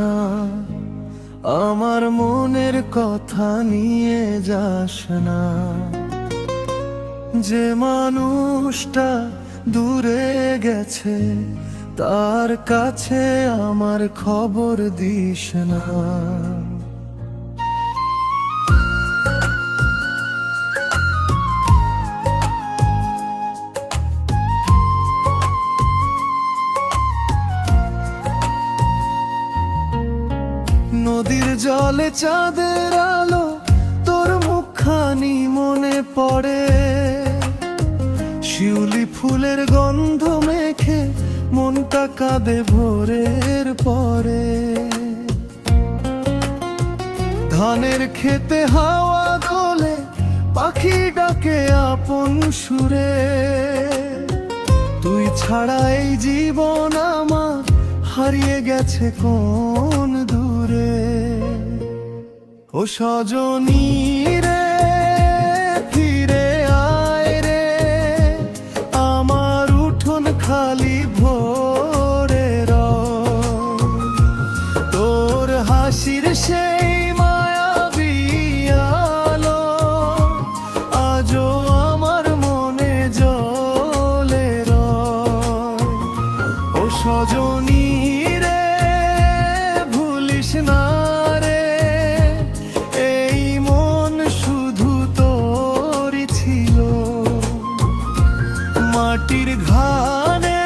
না, আমার মনের কথা নিয়ে যাস না। যে মানুষটা দূরে গেছে তার কাছে আমার খবর দিস না। নদীর জলে চাঁদের আলো, তোর মুখখানি মনে পড়ে। শিউলি ফুলের গন্ধ মেখে মনটা কাঁদে ভোরের পরে। ধানের খেতে হাওয়া দোলে, পাখি ডাকে আপন সুরে। তুই ছাড়া এই জীবন আমার হারিয়ে গেছে কোন দূরে। ও সজনী রে, ফিরে আয় রে, আমার উঠোন খালি ভোরে রং। তোর হাসির সেই মায়াবী আলো আজও আমার মনে জ্বলে রয়। ও সজনী রে, ভুলিস না রে, এই মন শুধু তোরই ছিল। মাটির ঘানে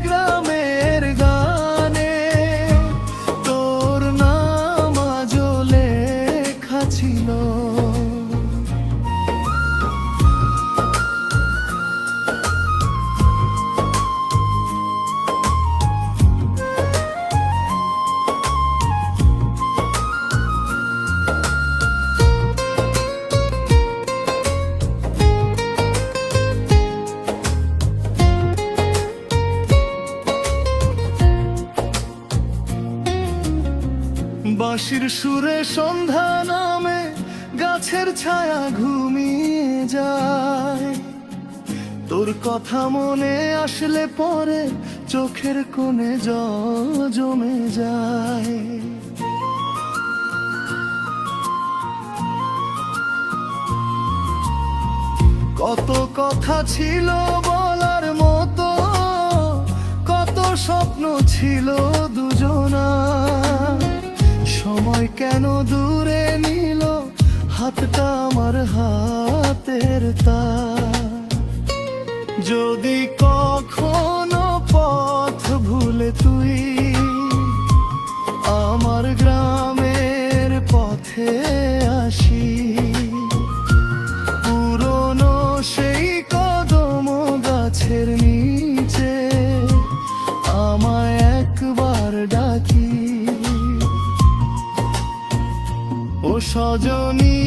গ্রামের গানে তোর নাম আজও লেখা ছিল। বাঁশির সুরে সন্ধ্যা নামে, গাছের ছায়া ঘুমিয়ে যায়। তোর কথা মনে আসলে পরে চোখের কোণে জল জমে যায়। কত কথা ছিল বলার মতো, কত স্বপ্ন ছিল দুজনার। সময় কেন দূরে নিল হাতটা আমার হাতের তার। যদি কখনো পথ ভুলে তুই আমার গ্রামের পথে আসি, পুরনো সেই কদম গাছের নিচে আমায় একবার ডাকি। ও সজনী